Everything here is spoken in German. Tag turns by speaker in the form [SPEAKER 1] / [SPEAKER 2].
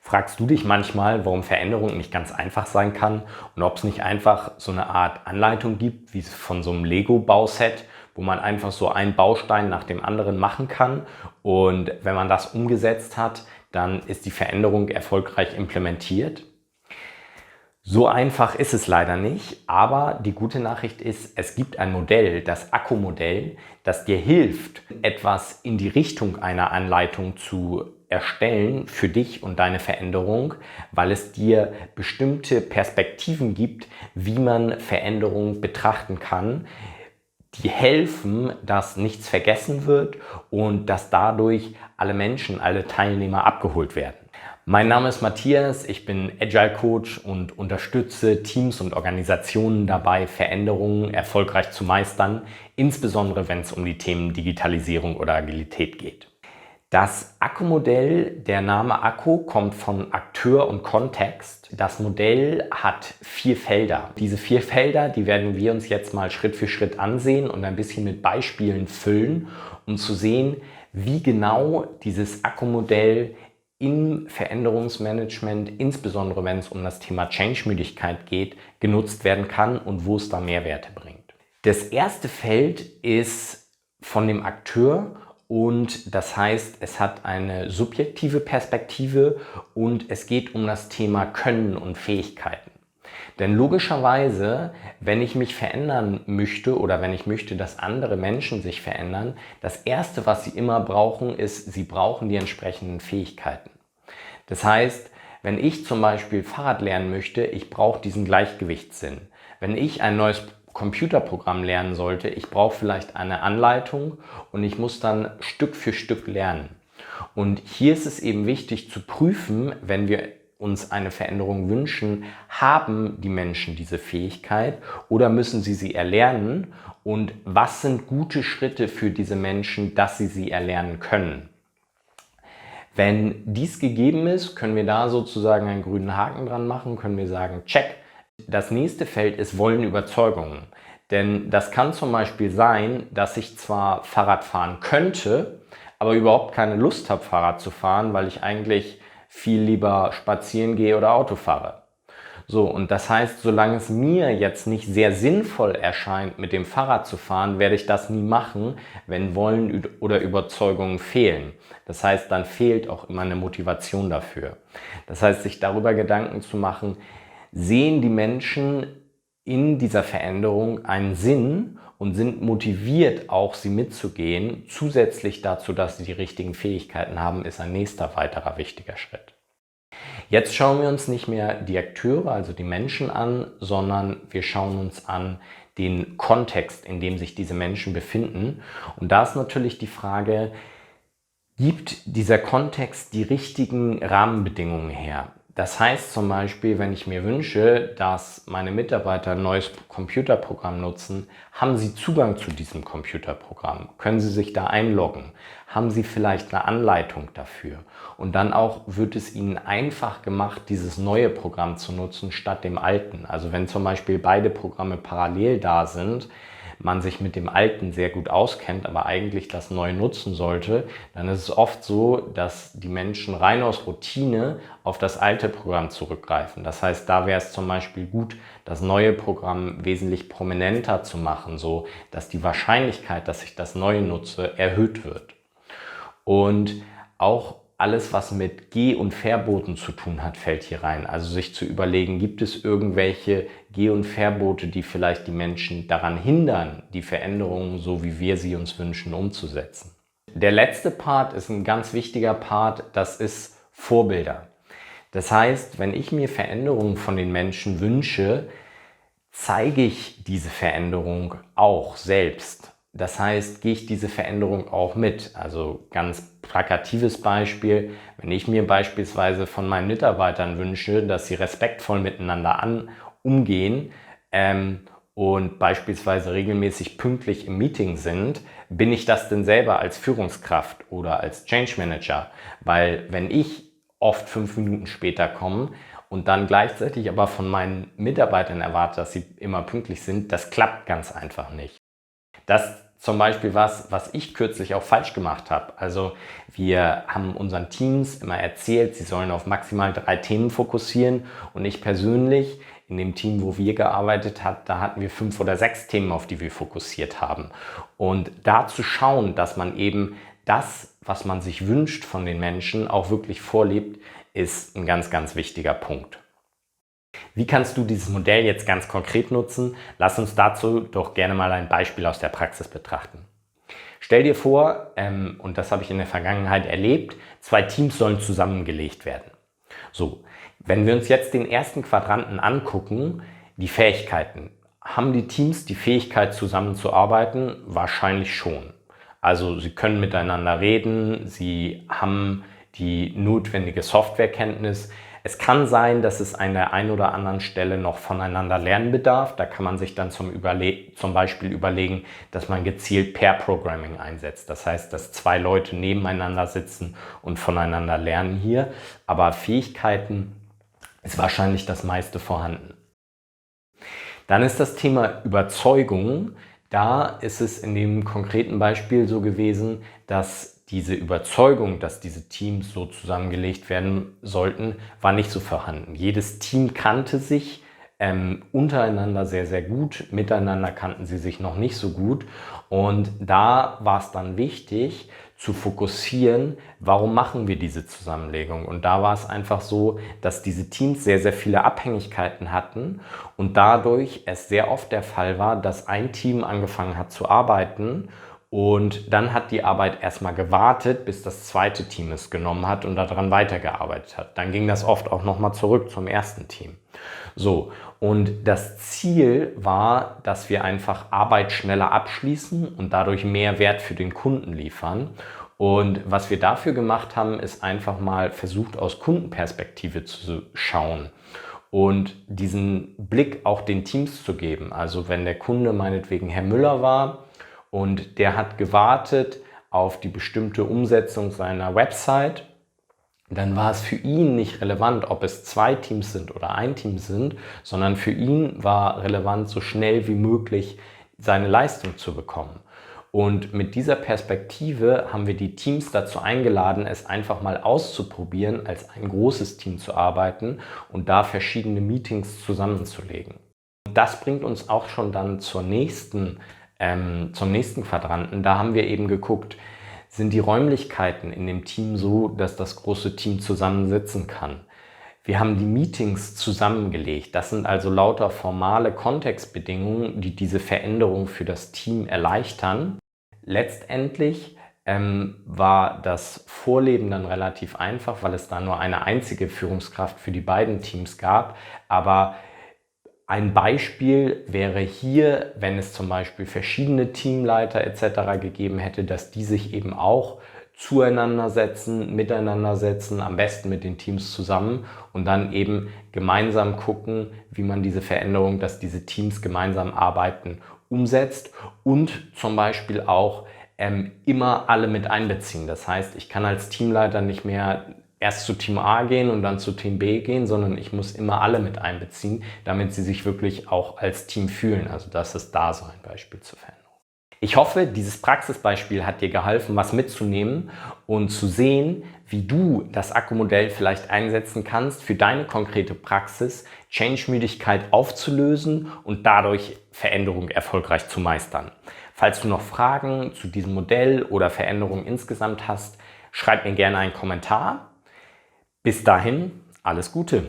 [SPEAKER 1] Fragst du dich manchmal, warum Veränderung nicht ganz einfach sein kann und ob es nicht einfach so eine Art Anleitung gibt, wie von so einem Lego-Bauset, wo man einfach so einen Baustein nach dem anderen machen kann und wenn man das umgesetzt hat, dann ist die Veränderung erfolgreich implementiert? So einfach ist es leider nicht, aber die gute Nachricht ist, es gibt ein Modell, das Akku-Modell, das dir hilft, etwas in die Richtung einer Anleitung zu erstellen für dich und deine Veränderung, weil es dir bestimmte Perspektiven gibt, wie man Veränderung betrachten kann, die helfen, dass nichts vergessen wird und dass dadurch alle Menschen, alle Teilnehmer abgeholt werden. Mein Name ist Matthias, ich bin Agile Coach und unterstütze Teams und Organisationen dabei, Veränderungen erfolgreich zu meistern, insbesondere wenn es um die Themen Digitalisierung oder Agilität geht. Das Akku-Modell, der Name Akku, kommt von Akteur und Kontext. Das Modell hat 4 Felder. Diese 4 Felder, die werden wir uns jetzt mal Schritt für Schritt ansehen und ein bisschen mit Beispielen füllen, um zu sehen, wie genau dieses Akku-Modell im Veränderungsmanagement, insbesondere wenn es um das Thema Change-Müdigkeit geht, genutzt werden kann und wo es da Mehrwerte bringt. Das erste Feld ist von dem Akteur und das heißt, es hat eine subjektive Perspektive und es geht um das Thema Können und Fähigkeiten. Denn logischerweise, wenn ich mich verändern möchte oder wenn ich möchte, dass andere Menschen sich verändern, das Erste, was sie immer brauchen, ist, sie brauchen die entsprechenden Fähigkeiten. Das heißt, wenn ich zum Beispiel Fahrrad lernen möchte, ich brauche diesen Gleichgewichtssinn. Wenn ich ein neues Computerprogramm lernen sollte, ich brauche vielleicht eine Anleitung und ich muss dann Stück für Stück lernen. Und hier ist es eben wichtig zu prüfen, wenn wir uns eine Veränderung wünschen, haben die Menschen diese Fähigkeit oder müssen sie erlernen und was sind gute Schritte für diese Menschen, dass sie erlernen können. Wenn dies gegeben ist, können wir da sozusagen einen grünen Haken dran machen, können wir sagen, check. Das nächste Feld ist Wollen, Überzeugungen. Denn das kann zum Beispiel sein, dass ich zwar Fahrrad fahren könnte, aber überhaupt keine Lust habe, Fahrrad zu fahren, weil ich eigentlich viel lieber spazieren gehe oder Auto fahre. So, und das heißt, solange es mir jetzt nicht sehr sinnvoll erscheint, mit dem Fahrrad zu fahren, werde ich das nie machen, wenn Wollen oder Überzeugungen fehlen. Das heißt, dann fehlt auch immer eine Motivation dafür. Das heißt, sich darüber Gedanken zu machen, sehen die Menschen in dieser Veränderung einen Sinn und sind motiviert, auch sie mitzugehen. Zusätzlich dazu, dass sie die richtigen Fähigkeiten haben, ist ein nächster weiterer wichtiger Schritt. Jetzt schauen wir uns nicht mehr die Akteure, also die Menschen an, sondern wir schauen uns an den Kontext, in dem sich diese Menschen befinden. Und da ist natürlich die Frage, gibt dieser Kontext die richtigen Rahmenbedingungen her? Das heißt zum Beispiel, wenn ich mir wünsche, dass meine Mitarbeiter ein neues Computerprogramm nutzen, haben sie Zugang zu diesem Computerprogramm? Können sie sich da einloggen? Haben sie vielleicht eine Anleitung dafür? Und dann auch wird es ihnen einfach gemacht, dieses neue Programm zu nutzen statt dem alten. Also wenn zum Beispiel beide Programme parallel da sind, man sich mit dem Alten sehr gut auskennt, aber eigentlich das Neue nutzen sollte, dann ist es oft so, dass die Menschen rein aus Routine auf das alte Programm zurückgreifen. Das heißt, da wäre es zum Beispiel gut, das neue Programm wesentlich prominenter zu machen, so dass die Wahrscheinlichkeit, dass ich das Neue nutze, erhöht wird. Und auch alles, was mit Geh- und Verboten zu tun hat, fällt hier rein. Also sich zu überlegen, gibt es irgendwelche Geh- und Verbote, die vielleicht die Menschen daran hindern, die Veränderungen, so wie wir sie uns wünschen, umzusetzen. Der letzte Part ist ein ganz wichtiger Part, das ist Vorbilder. Das heißt, wenn ich mir Veränderungen von den Menschen wünsche, zeige ich diese Veränderung auch selbst. Das heißt, gehe ich diese Veränderung auch mit. Also ganz plakatives Beispiel, wenn ich mir beispielsweise von meinen Mitarbeitern wünsche, dass sie respektvoll miteinander umgehen und beispielsweise regelmäßig pünktlich im Meeting sind, bin ich das denn selber als Führungskraft oder als Change Manager? Weil wenn ich oft 5 Minuten später komme und dann gleichzeitig aber von meinen Mitarbeitern erwarte, dass sie immer pünktlich sind, das klappt ganz einfach nicht. Das zum Beispiel was ich kürzlich auch falsch gemacht habe. Also wir haben unseren Teams immer erzählt, sie sollen auf maximal 3 Themen fokussieren und ich persönlich in dem Team, wo wir gearbeitet haben, da hatten wir 5 oder 6 Themen, auf die wir fokussiert haben. Und da zu schauen, dass man eben das, was man sich wünscht von den Menschen, auch wirklich vorlebt, ist ein ganz, ganz wichtiger Punkt. Wie kannst du dieses Modell jetzt ganz konkret nutzen? Lass uns dazu doch gerne mal ein Beispiel aus der Praxis betrachten. Stell dir vor, und das habe ich in der Vergangenheit erlebt, 2 Teams sollen zusammengelegt werden. So, wenn wir uns jetzt den ersten Quadranten angucken, die Fähigkeiten. Haben die Teams die Fähigkeit zusammenzuarbeiten? Wahrscheinlich schon. Also sie können miteinander reden, sie haben die notwendige Softwarekenntnis. Es kann sein, dass es an der einen oder anderen Stelle noch voneinander lernen bedarf. Da kann man sich dann zum Beispiel überlegen, dass man gezielt Pair-Programming einsetzt. Das heißt, dass 2 Leute nebeneinander sitzen und voneinander lernen hier. Aber Fähigkeiten ist wahrscheinlich das meiste vorhanden. Dann ist das Thema Überzeugung. Da ist es in dem konkreten Beispiel so gewesen, dass diese Überzeugung, dass diese Teams so zusammengelegt werden sollten, war nicht so vorhanden. Jedes Team kannte sich untereinander sehr, sehr gut, miteinander kannten sie sich noch nicht so gut. Und da war es dann wichtig zu fokussieren, warum machen wir diese Zusammenlegung? Und da war es einfach so, dass diese Teams sehr, sehr viele Abhängigkeiten hatten und dadurch es sehr oft der Fall war, dass ein Team angefangen hat zu arbeiten und dann hat die Arbeit erstmal gewartet, bis das zweite Team es genommen hat und daran weitergearbeitet hat. Dann ging das oft auch nochmal zurück zum ersten Team. So, und das Ziel war, dass wir einfach Arbeit schneller abschließen und dadurch mehr Wert für den Kunden liefern. Und was wir dafür gemacht haben, ist einfach mal versucht, aus Kundenperspektive zu schauen und diesen Blick auch den Teams zu geben. Also wenn der Kunde meinetwegen Herr Müller war, und der hat gewartet auf die bestimmte Umsetzung seiner Website, dann war es für ihn nicht relevant, ob es 2 Teams sind oder ein Team sind, sondern für ihn war relevant, so schnell wie möglich seine Leistung zu bekommen. Und mit dieser Perspektive haben wir die Teams dazu eingeladen, es einfach mal auszuprobieren, als ein großes Team zu arbeiten und da verschiedene Meetings zusammenzulegen. Und das bringt uns auch schon dann zum nächsten Quadranten. Da haben wir eben geguckt, sind die Räumlichkeiten in dem Team so, dass das große Team zusammensitzen kann. Wir haben die Meetings zusammengelegt. Das sind also lauter formale Kontextbedingungen, die diese Veränderung für das Team erleichtern. Letztendlich war das Vorleben dann relativ einfach, weil es da nur eine einzige Führungskraft für die beiden Teams gab. Aber ein Beispiel wäre hier, wenn es zum Beispiel verschiedene Teamleiter etc. gegeben hätte, dass die sich eben auch zueinander setzen, miteinander setzen, am besten mit den Teams zusammen und dann eben gemeinsam gucken, wie man diese Veränderung, dass diese Teams gemeinsam arbeiten, umsetzt und zum Beispiel auch immer alle mit einbeziehen. Das heißt, ich kann als Teamleiter nicht mehr erst zu Team A gehen und dann zu Team B gehen, sondern ich muss immer alle mit einbeziehen, damit sie sich wirklich auch als Team fühlen. Also das ist da so ein Beispiel zur Veränderung. Ich hoffe, dieses Praxisbeispiel hat dir geholfen, was mitzunehmen und zu sehen, wie du das Akku-Modell vielleicht einsetzen kannst für deine konkrete Praxis, Change-Müdigkeit aufzulösen und dadurch Veränderung erfolgreich zu meistern. Falls du noch Fragen zu diesem Modell oder Veränderungen insgesamt hast, schreib mir gerne einen Kommentar. Bis dahin, alles Gute!